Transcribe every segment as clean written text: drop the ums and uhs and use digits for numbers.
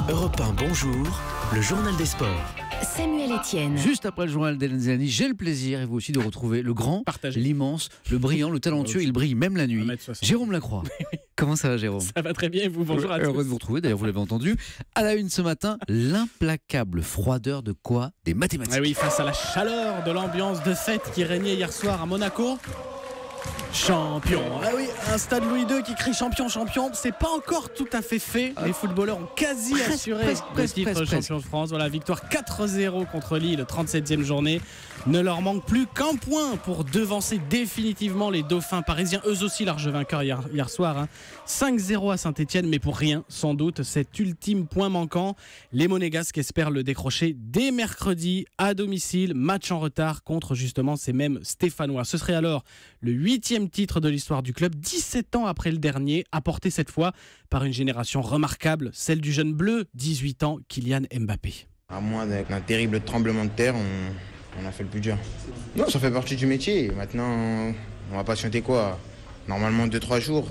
Europe 1, bonjour, le journal des sports. Samuel Etienne. Juste après le journal d'Hélène Zélani, j'ai le plaisir, et vous aussi, de retrouver le grand, l'immense, le brillant, le talentueux, il brille même la nuit, Jérôme Lacroix. Comment ça va, Jérôme? Ça va très bien, et vous? Bonjour à tous. Heureux de vous retrouver, d'ailleurs vous l'avez entendu. À la une ce matin, l'implacable froideur de quoi? Des mathématiques. Ah oui, face à la chaleur de l'ambiance de fête qui régnait hier soir à Monaco. Champion. Ah oui, un stade Louis II qui crie champion, champion. C'est pas encore tout à fait fait. Les footballeurs ont quasi assuré le titre de champion de France. Voilà, victoire 4-0 contre Lille, 37e journée. Ne leur manque plus qu'un point pour devancer définitivement les Dauphins parisiens, eux aussi large vainqueurs hier soir. 5-0 à Saint-Etienne, mais pour rien, sans doute, cet ultime point manquant. Les Monégasques espèrent le décrocher dès mercredi à domicile, match en retard contre justement ces mêmes Stéphanois. Ce serait alors le 8e titre de l'histoire du club, 17 ans après le dernier, apporté cette fois par une génération remarquable, celle du jeune bleu, 18 ans, Kylian Mbappé. À moins d'un terrible tremblement de terre, on a fait le plus dur. Non, ça fait partie du métier. Maintenant, on va patienter quoi? Normalement 2-3 jours,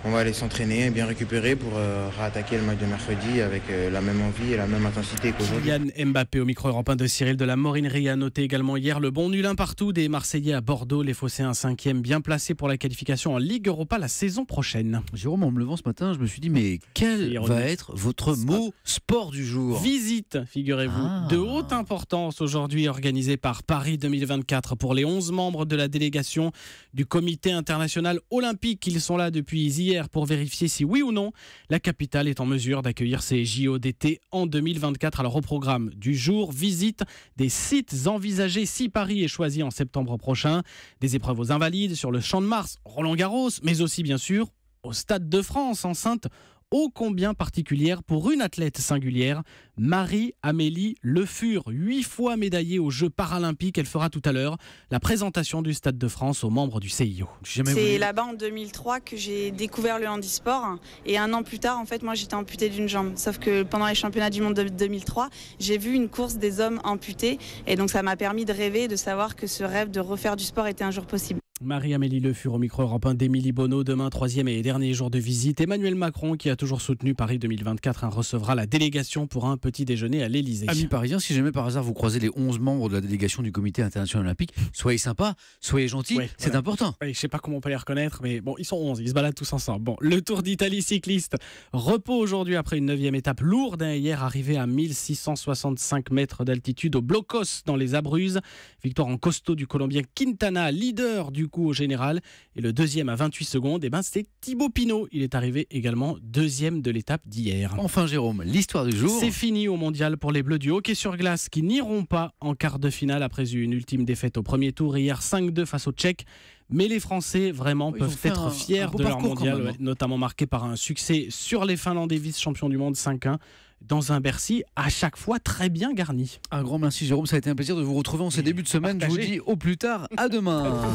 on va aller s'entraîner, bien récupérer pour réattaquer le match de mercredi avec la même envie et la même intensité qu'aujourd'hui. Kylian Mbappé au micro européen de Cyril de la Morinerie a noté également hier le bon nul un partout des Marseillais à Bordeaux. Les Phocéens 5e, bien placés pour la qualification en Ligue Europa la saison prochaine. Jérôme, en me levant ce matin, je me suis dit, mais quel va être votre mot sport du jour? Visite, figurez-vous, de haute importance aujourd'hui organisée par Paris 2024 pour les 11 membres de la délégation du Comité international olympique. Ils sont là depuis hier pour vérifier si oui ou non la capitale est en mesure d'accueillir ces JO d'été en 2024. Alors au programme du jour, visite des sites envisagés si Paris est choisi en septembre prochain, des épreuves aux Invalides sur le Champ de Mars, Roland-Garros, mais aussi bien sûr au Stade de France, enceinte ô combien particulière pour une athlète singulière, Marie-Amélie Le Fur, 8 fois médaillée aux Jeux paralympiques. Elle fera tout à l'heure la présentation du Stade de France aux membres du CIO. C'est là-bas en 2003 que j'ai découvert le handisport, et un an plus tard, en fait, moi j'étais amputée d'une jambe. Sauf que pendant les championnats du monde de 2003, j'ai vu une course des hommes amputés, et donc ça m'a permis de rêver, de savoir que ce rêve de refaire du sport était un jour possible. Marie-Amélie Le Fur au micro européen d'Émilie Bonneau. Demain, 3e et dernier jour de visite. Emmanuel Macron, qui a toujours soutenu Paris 2024, recevra la délégation pour un petit déjeuner à l'Élysée. Amis parisiens, si jamais par hasard vous croisez les 11 membres de la délégation du Comité international olympique, soyez sympas, soyez gentils, c'est voilà. Important. Je ne sais pas comment on peut les reconnaître, mais bon, ils sont 11, ils se baladent tous ensemble. Bon, le Tour d'Italie cycliste, repos aujourd'hui après une 9e étape lourde. Hier, arrivé à 1665 mètres d'altitude au Blocos dans les Abruzzes. Victoire en costaud du Colombien Quintana, leader du coup au général, et le deuxième à 28 secondes, c'était Thibaut Pinot. Il est arrivé également deuxième de l'étape d'hier. Enfin Jérôme, l'histoire du jour. C'est fini au mondial pour les Bleus du hockey sur glace qui n'iront pas en quart de finale après une ultime défaite au premier tour hier 5-2 face aux Tchèques. Mais les Français vraiment peuvent être fiers de leur mondial, notamment marqué par un succès sur les Finlandais vice-champions du monde 5-1 dans un Bercy à chaque fois très bien garni. Un grand merci Jérôme, ça a été un plaisir de vous retrouver en ces débuts de semaine. Je vous dis au plus tard, à demain.